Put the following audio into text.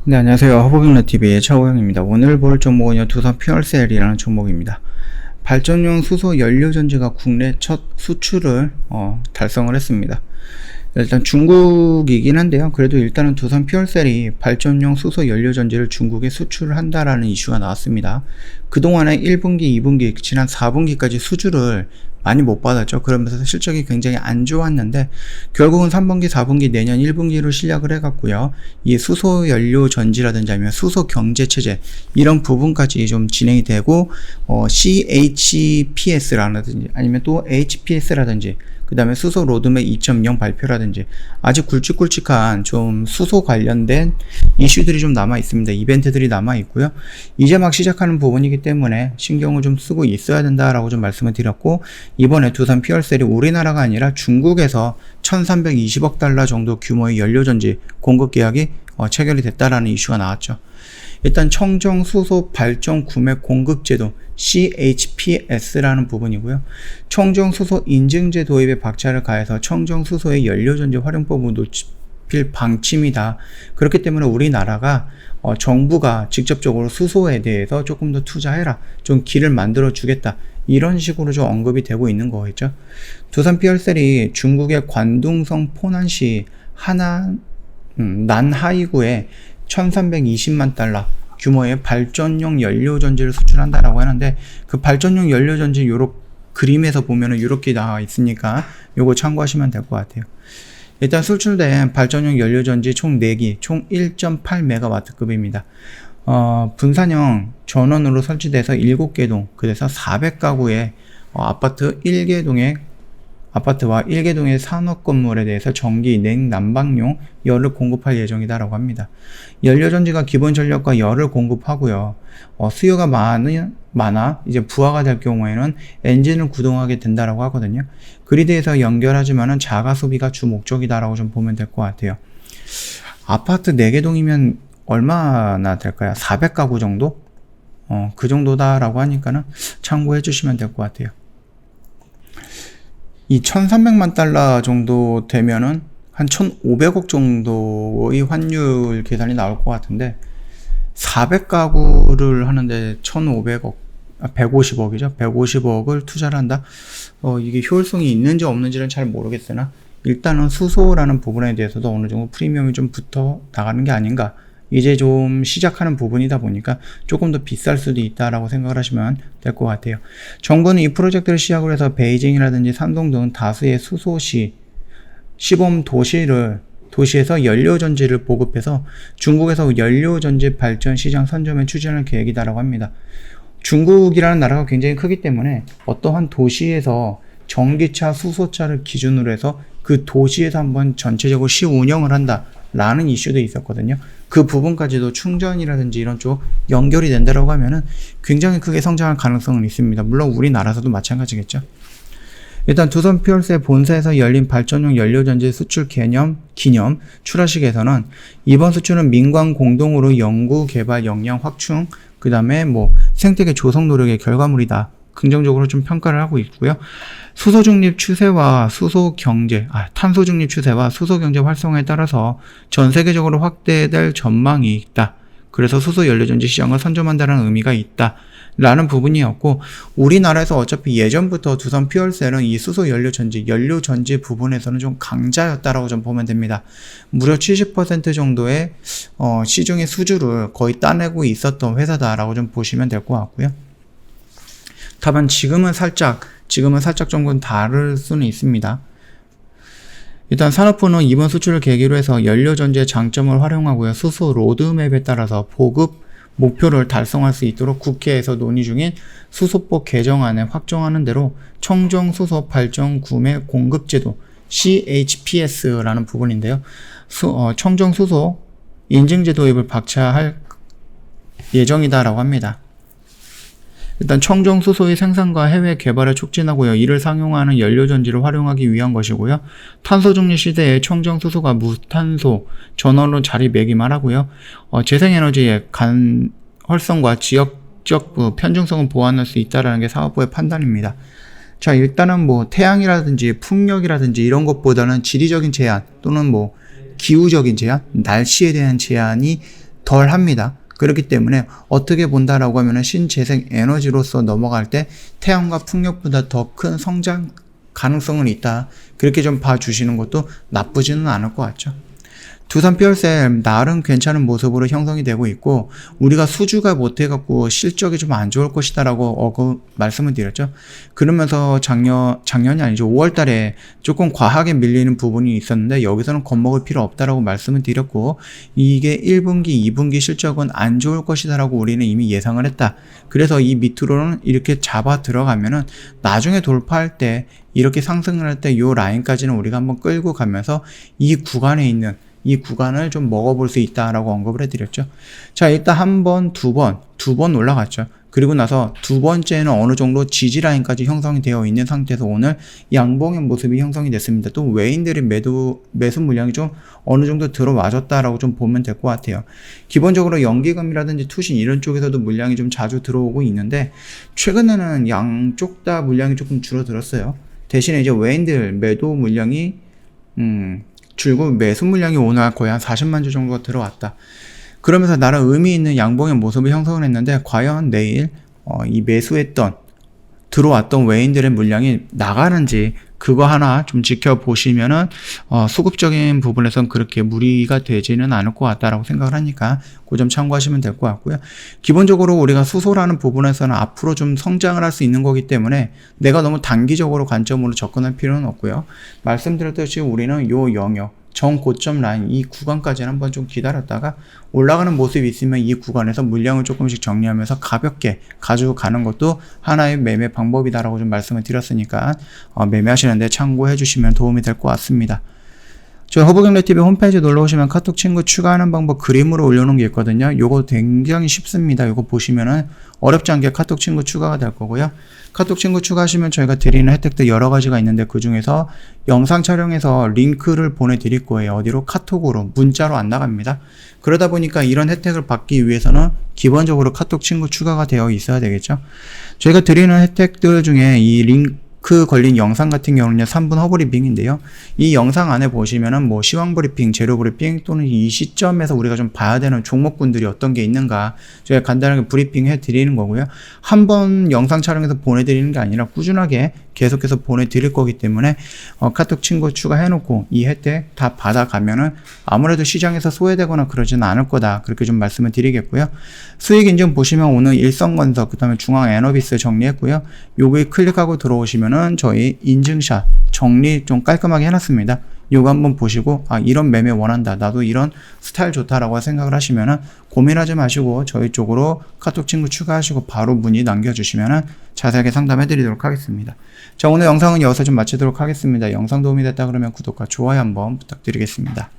네, 안녕하세요. 허브경로TV의 차호영입니다. 오늘 볼 종목은요, 두산 퓨얼셀이라는 종목입니다. 발전용 수소 연료전지가 국내 첫 수출을 달성을 했습니다. 일단 중국이긴 한데요. 그래도 일단은 두산 퓨얼셀이 발전용 수소 연료전지를 중국에 수출을 한다라는 이슈가 나왔습니다. 그동안에 1분기, 2분기, 지난 4분기까지 수주를 많이 못 받았죠. 그러면서 실적이 굉장히 안 좋았는데 결국은 3분기, 4분기, 내년 1분기로 시작을 해갔고요. 이 수소 연료 전지라든지 아니면 수소 경제 체제 이런 부분까지 좀 진행이 되고 CHPS라든지 아니면 또 HPS라든지 그 다음에 수소 로드맵 2.0 발표라든지 아주 굵직굵직한 좀 수소 관련된 이슈들이 좀 남아 있습니다. 이벤트들이 남아 있고요. 이제 막 시작하는 부분이기 때문에 신경을 좀 쓰고 있어야 된다라고 좀 말씀을 드렸고, 이번에 두산 퓨얼셀이 우리나라가 아니라 중국에서 1320억 달러 정도 규모의 연료전지 공급 계약이 체결이 됐다라는 이슈가 나왔죠. 일단 청정수소 발전 구매 공급제도 CHPS라는 부분이고요. 청정수소 인증제 도입에 박차를 가해서 청정수소의 연료전지 활용법을 높일 방침이다. 그렇기 때문에 우리나라가 정부가 직접적으로 수소에 대해서 조금 더 투자해라, 좀 길을 만들어 주겠다, 이런 식으로 좀 언급이 되고 있는 거겠죠. 두산 퓨얼셀이 중국의 관둥성 포난시 난하이구에 1320만 달러 규모의 발전용 연료전지를 수출한다라고 하는데, 그 발전용 연료전지 요렇게 그림에서 보면은 이렇게 나와 있으니까 요거 참고하시면 될 것 같아요. 일단 수출된 발전용 연료전지 총 4기, 총 1.8메가와트급입니다. 분산형 전원으로 설치돼서 7개 동, 그래서 400가구의 아파트와 1개 동의 산업 건물에 대해서 전기, 냉난방용 열을 공급할 예정이다라고 합니다. 연료전지가 기본 전력과 열을 공급하고요. 수요가 많아 이제 부하가 될 경우에는 엔진을 구동하게 된다라고 하거든요. 그리드에서 연결하지만은 자가 소비가 주 목적이다라고 좀 보면 될 것 같아요. 아파트 4개 동이면 얼마나 될까요? 400가구 정도? 그 정도다라고 하니까는 참고해 주시면 될 것 같아요. 이 1300만 달러 정도 되면은 한 1500억 정도의 환율 계산이 나올 것 같은데, 400가구를 하는데 1500억, 150억이죠. 150억을 투자를 한다? 이게 효율성이 있는지 없는지는 잘 모르겠으나, 일단은 수소라는 부분에 대해서도 어느 정도 프리미엄이 좀 붙어 나가는 게 아닌가. 이제 좀 시작하는 부분이다 보니까 조금 더 비쌀 수도 있다라고 생각을 하시면 될 것 같아요. 정부는 이 프로젝트를 시작을 해서 베이징이라든지 산동 등 다수의 수소시 시범 도시에서 연료전지를 보급해서 중국에서 연료전지 발전 시장 선점에 추진할 계획이다라고 합니다. 중국이라는 나라가 굉장히 크기 때문에 어떠한 도시에서 전기차, 수소차를 기준으로 해서 그 도시에서 한번 전체적으로 시운영을 한다 라는 이슈도 있었거든요. 그 부분까지도 충전이라든지 이런 쪽 연결이 된다라고 하면은 굉장히 크게 성장할 가능성은 있습니다. 물론 우리나라에서도 마찬가지겠죠. 일단 두산 퓨얼셀 본사에서 열린 발전용 연료전지 수출 기념 출하식에서는 이번 수출은 민관 공동으로 연구 개발 역량 확충, 그 다음에 생태계 조성 노력의 결과물이다, 긍정적으로 좀 평가를 하고 있고요. 탄소 중립 추세와 수소 경제 활성화에 따라서 전 세계적으로 확대될 전망이 있다. 그래서 수소 연료전지 시장을 선점한다는 의미가 있다 라는 부분이었고, 우리나라에서 어차피 예전부터 두산 퓨얼셀은 이 수소 연료전지 부분에서는 좀 강자였다라고 좀 보면 됩니다. 무려 70% 정도의 시중의 수주를 거의 따내고 있었던 회사다라고 좀 보시면 될 것 같고요. 다만 지금은 살짝 조금 다를 수는 있습니다. 일단 산업부는 이번 수출을 계기로 해서 연료전지의 장점을 활용하고요. 수소 로드맵에 따라서 보급 목표를 달성할 수 있도록 국회에서 논의 중인 수소법 개정안에 확정하는 대로 청정수소 발전 구매 공급제도 CHPS라는 부분인데요. 청정수소 인증제 도입을 박차할 예정이다라고 합니다. 일단 청정수소의 생산과 해외 개발을 촉진하고요. 이를 상용하는 연료전지를 활용하기 위한 것이고요. 탄소중립 시대에 청정수소가 무탄소 전원으로 자리매김을 하고요. 재생에너지의 활성과 지역적 편중성을 보완할 수 있다는 게 사업부의 판단입니다. 자, 일단은 태양이라든지 풍력이라든지 이런 것보다는 지리적인 제한 또는 기후적인 제한, 날씨에 대한 제한이 덜 합니다. 그렇기 때문에 어떻게 본다라고 하면은 신재생 에너지로서 넘어갈 때 태양과 풍력보다 더 큰 성장 가능성은 있다. 그렇게 좀 봐주시는 것도 나쁘지는 않을 것 같죠. 두산 퓨얼셀 나름 괜찮은 모습으로 형성이 되고 있고 우리가 수주가 못해갖고 실적이 좀 안 좋을 것이다라고 말씀을 드렸죠. 그러면서 작년이 아니죠. 5월달에 조금 과하게 밀리는 부분이 있었는데 여기서는 겁먹을 필요 없다라고 말씀을 드렸고 이게 1분기, 2분기 실적은 안 좋을 것이다라고 우리는 이미 예상을 했다. 그래서 이 밑으로는 이렇게 잡아 들어가면은 나중에 돌파할 때 이렇게 상승을 할 때 이 라인까지는 우리가 한번 끌고 가면서 이 구간에 있는 이 구간을 좀 먹어볼 수 있다라고 언급을 해드렸죠. 자, 일단 한 번, 두 번 올라갔죠. 그리고 나서 두 번째는 어느 정도 지지 라인까지 형성이 되어 있는 상태에서 오늘 양봉의 모습이 형성이 됐습니다. 또 외인들의 매수 물량이 좀 어느 정도 들어와줬다라고 좀 보면 될 것 같아요. 기본적으로 연기금이라든지 투신 이런 쪽에서도 물량이 좀 자주 들어오고 있는데 최근에는 양쪽 다 물량이 조금 줄어들었어요. 대신에 이제 외인들 매도 물량이 줄고 매수 물량이 오늘 거의 한 40만 주 정도가 들어왔다. 그러면서 나름 의미 있는 양봉의 모습을 형성을 했는데 과연 내일 이 매수했던 들어왔던 외인들의 물량이 나가는지 그거 하나 좀 지켜보시면은 수급적인 부분에선 그렇게 무리가 되지는 않을 것 같다라고 생각을 하니까 그 점 참고하시면 될 것 같고요. 기본적으로 우리가 수소라는 부분에서는 앞으로 좀 성장을 할 수 있는 거기 때문에 내가 너무 단기적으로 관점으로 접근할 필요는 없고요. 말씀드렸듯이 우리는 요 영역 정고점 라인 이 구간까지는 한번 좀 기다렸다가 올라가는 모습이 있으면 이 구간에서 물량을 조금씩 정리하면서 가볍게 가지고 가는 것도 하나의 매매 방법이다라고 좀 말씀을 드렸으니까 매매하시는데 참고해 주시면 도움이 될 것 같습니다. 저희 허브경제TV 홈페이지 놀러오시면 카톡 친구 추가하는 방법 그림으로 올려놓은 게 있거든요. 요거 굉장히 쉽습니다. 요거 보시면은 어렵지 않게 카톡 친구 추가가 될 거고요. 카톡 친구 추가하시면 저희가 드리는 혜택들 여러 가지가 있는데 그 중에서 영상 촬영해서 링크를 보내드릴 거예요. 어디로? 카톡으로, 문자로 안 나갑니다. 그러다 보니까 이런 혜택을 받기 위해서는 기본적으로 카톡 친구 추가가 되어 있어야 되겠죠. 저희가 드리는 혜택들 중에 이 링크 걸린 영상 같은 경우는 3분 허브리핑인데요. 이 영상 안에 보시면은 뭐 시황 브리핑, 재료 브리핑 또는 이 시점에서 우리가 좀 봐야 되는 종목군들이 어떤 게 있는가 저희가 간단하게 브리핑 해 드리는 거고요. 한 번 영상 촬영해서 보내드리는 게 아니라 꾸준하게 계속해서 보내드릴 거기 때문에 카톡 친구 추가해 놓고 이 혜택 다 받아가면은 아무래도 시장에서 소외되거나 그러지는 않을 거다. 그렇게 좀 말씀을 드리겠고요. 수익 인증 보시면 오늘 일성건설 그 다음에 중앙에너비스 정리했고요. 요거에 클릭하고 들어오시면은 저희 인증샷 정리 좀 깔끔하게 해놨습니다. 요거 한번 보시고 이런 매매 원한다. 나도 이런 스타일 좋다라고 생각을 하시면은 고민하지 마시고 저희 쪽으로 카톡 친구 추가하시고 바로 문의 남겨주시면은 자세하게 상담해 드리도록 하겠습니다. 자, 오늘 영상은 여기서 좀 마치도록 하겠습니다. 영상 도움이 됐다 그러면 구독과 좋아요 한번 부탁드리겠습니다.